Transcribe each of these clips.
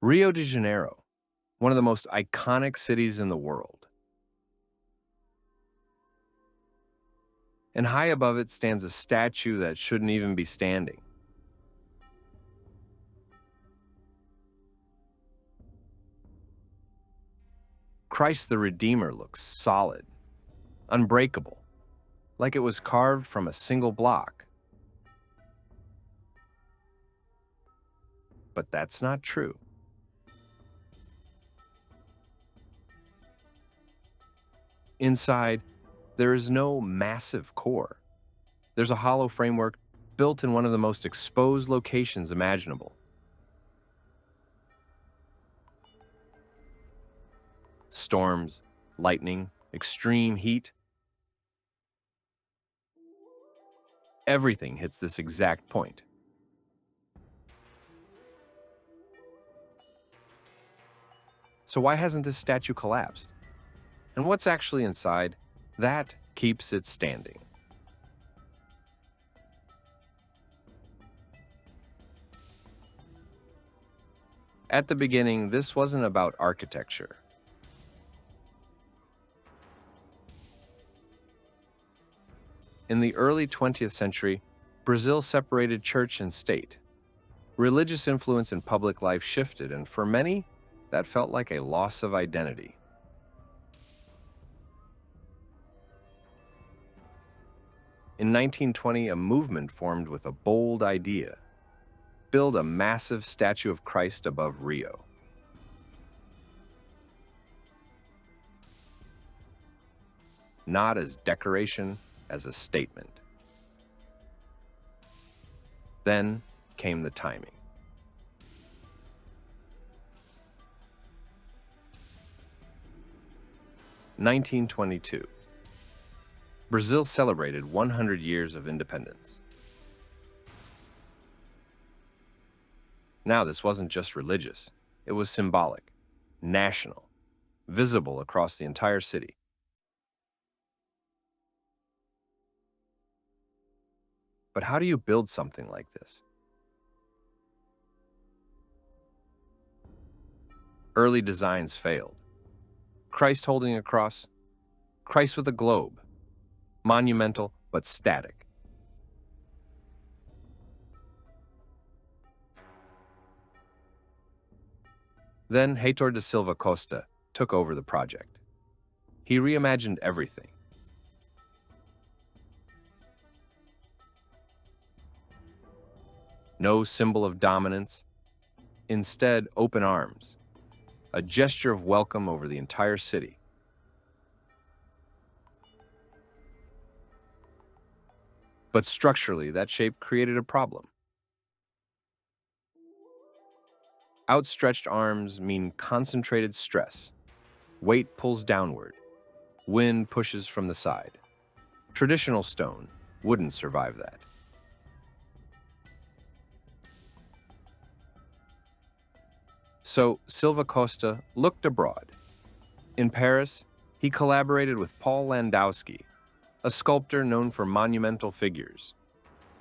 Rio de Janeiro, one of the most iconic cities in the world. And high above it stands a statue that shouldn't even be standing. Christ the Redeemer looks solid, unbreakable, like it was carved from a single block. But that's not true. Inside, there is no massive core. There's a hollow framework built in one of the most exposed locations imaginable. Storms, lightning, extreme heat. Everything hits this exact point. So why hasn't this statue collapsed? And what's actually inside? That keeps it standing. At the beginning, this wasn't about architecture. In the early 20th century, Brazil separated church and state. Religious influence in public life shifted, and for many, that felt like a loss of identity. In 1920, a movement formed with a bold idea: build a massive statue of Christ above Rio. Not as decoration, as a statement. Then came the timing. (1922). Brazil celebrated 100 years of independence. Now, this wasn't just religious. It was symbolic, national, visible across the entire city. But how do you build something like this? Early designs failed. Christ holding a cross, Christ with a globe, monumental but static. Then Heitor da Silva Costa took over the project. He reimagined everything. No symbol of dominance, instead open arms, a gesture of welcome over the entire city. But structurally, that shape created a problem. Outstretched arms mean concentrated stress. Weight pulls downward. Wind pushes from the side. Traditional stone wouldn't survive that. So Silva Costa looked abroad. In Paris, he collaborated with Paul Landowski, a sculptor known for monumental figures,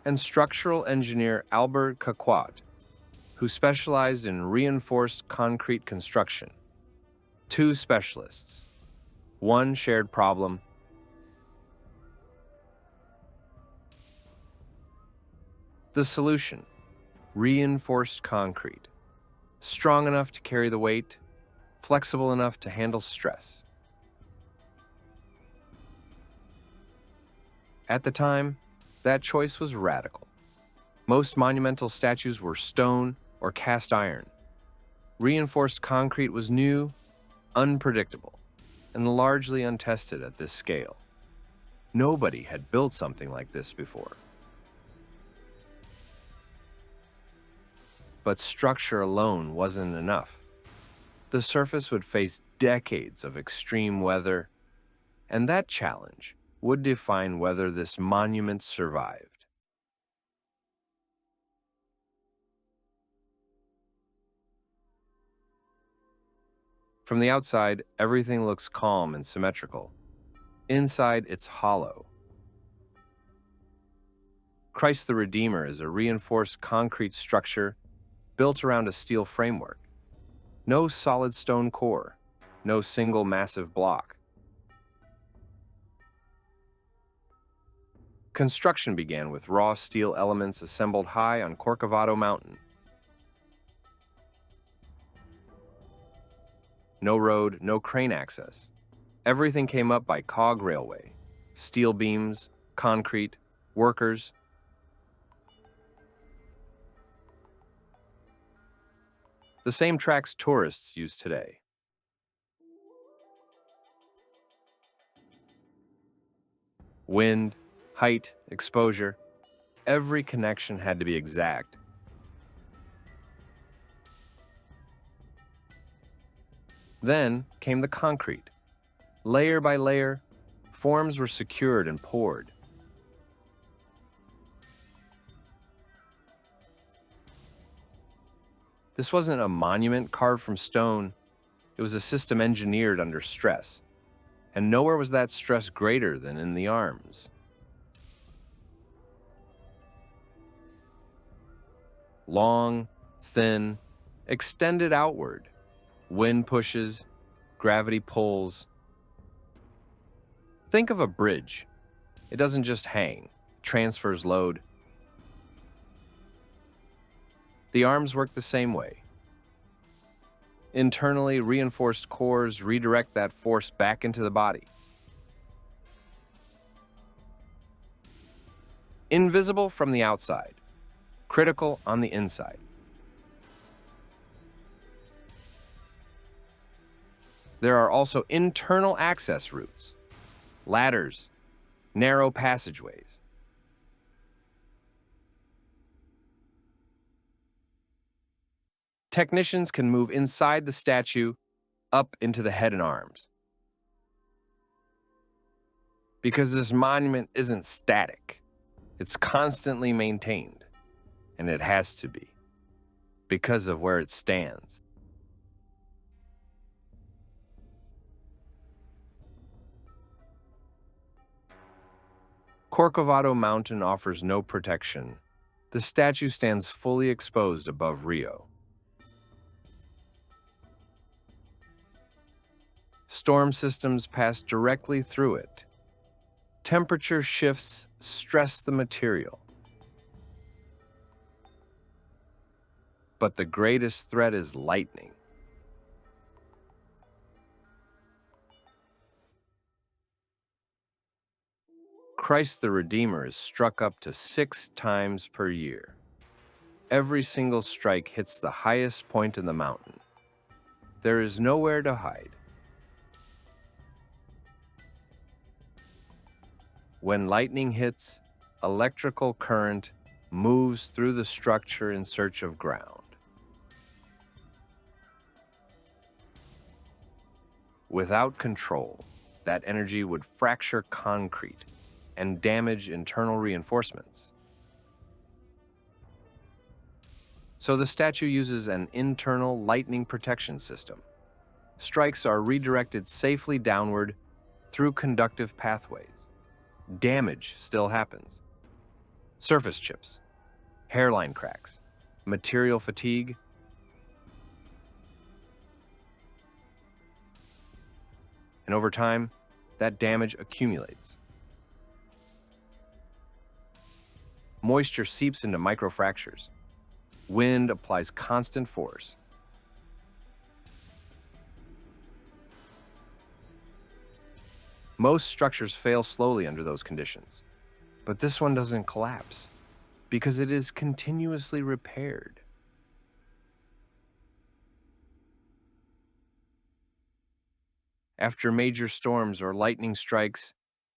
and structural engineer Albert Caquot, who specialized in reinforced concrete construction. Two specialists, one shared problem. The solution: reinforced concrete. Strong enough to carry the weight, flexible enough to handle stress. At the time, that choice was radical. Most monumental statues were stone or cast iron. Reinforced concrete was new, unpredictable, and largely untested at this scale. Nobody had built something like this before. But structure alone wasn't enough. The surface would face decades of extreme weather, and that challenge would define whether this monument survived. From the outside, everything looks calm and symmetrical. Inside, it's hollow. Christ the Redeemer is a reinforced concrete structure built around a steel framework. No solid stone core, no single massive block. Construction began with raw steel elements assembled high on Corcovado Mountain. No road, no crane access. Everything came up by cog railway, steel beams, concrete, workers. The same tracks tourists use today. Wind, height, exposure, every connection had to be exact. Then came the concrete. Layer by layer, forms were secured and poured. This wasn't a monument carved from stone. It was a system engineered under stress. And nowhere was that stress greater than in the arms. Long, thin, extended outward. Wind pushes, gravity pulls. Think of a bridge. It doesn't just hang, it transfers load. The arms work the same way. Internally reinforced cores redirect that force back into the body. Invisible from the outside, critical on the inside. There are also internal access routes, ladders, narrow passageways. Technicians can move inside the statue, up into the head and arms. Because this monument isn't static, it's constantly maintained, and it has to be, because of where it stands. Corcovado Mountain offers no protection. The statue stands fully exposed above Rio. Storm systems pass directly through it. Temperature shifts stress the material. But the greatest threat is lightning. Christ the Redeemer is struck up to 6 times per year. Every single strike hits the highest point in the mountain. There is nowhere to hide. When lightning hits, electrical current moves through the structure in search of ground. Without control, that energy would fracture concrete and damage internal reinforcements. So the statue uses an internal lightning protection system. Strikes are redirected safely downward through conductive pathways. Damage still happens. Surface chips, hairline cracks, material fatigue. And over time, that damage accumulates. Moisture seeps into microfractures. Wind applies constant force. Most structures fail slowly under those conditions, but this one doesn't collapse because it is continuously repaired. After major storms or lightning strikes,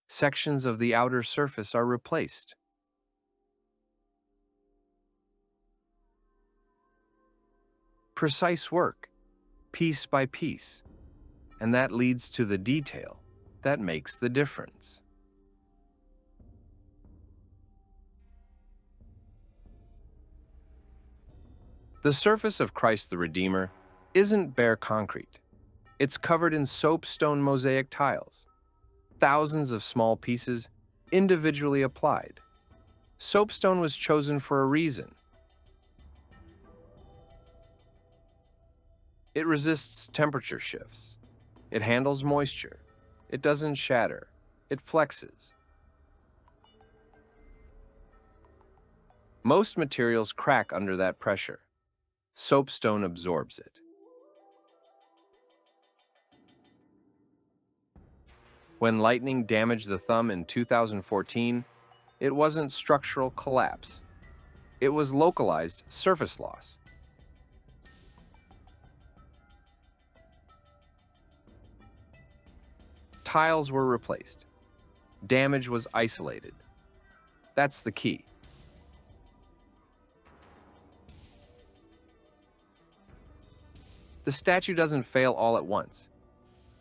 sections of the outer surface are replaced. Precise work, piece by piece, and that leads to the detail that makes the difference. The surface of Christ the Redeemer isn't bare concrete. It's covered in soapstone mosaic tiles, thousands of small pieces individually applied. Soapstone was chosen for a reason. It resists temperature shifts. It handles moisture. It doesn't shatter. It flexes. Most materials crack under that pressure. Soapstone absorbs it. When lightning damaged the thumb in 2014, it wasn't structural collapse. It was localized surface loss. Tiles were replaced. Damage was isolated. That's the key. The statue doesn't fail all at once.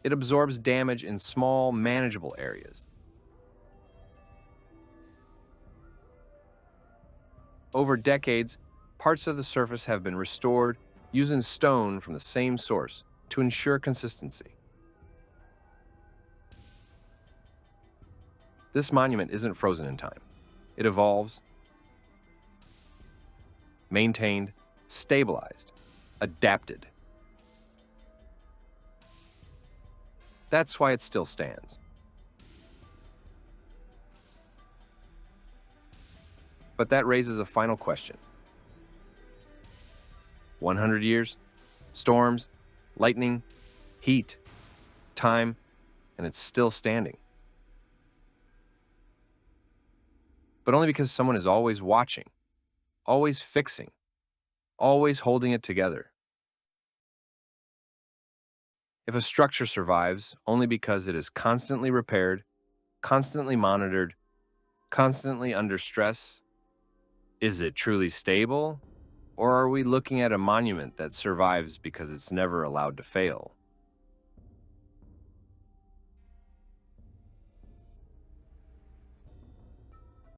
It absorbs damage in small, manageable areas. Over decades, parts of the surface have been restored using stone from the same source to ensure consistency. This monument isn't frozen in time. It evolves, maintained, stabilized, adapted. That's why it still stands. But that raises a final question. 100 years, storms, lightning, heat, time, and it's still standing. But only because someone is always watching, always fixing, always holding it together. If a structure survives only because it is constantly repaired, constantly monitored, constantly under stress, is it truly stable? Or are we looking at a monument that survives because it's never allowed to fail?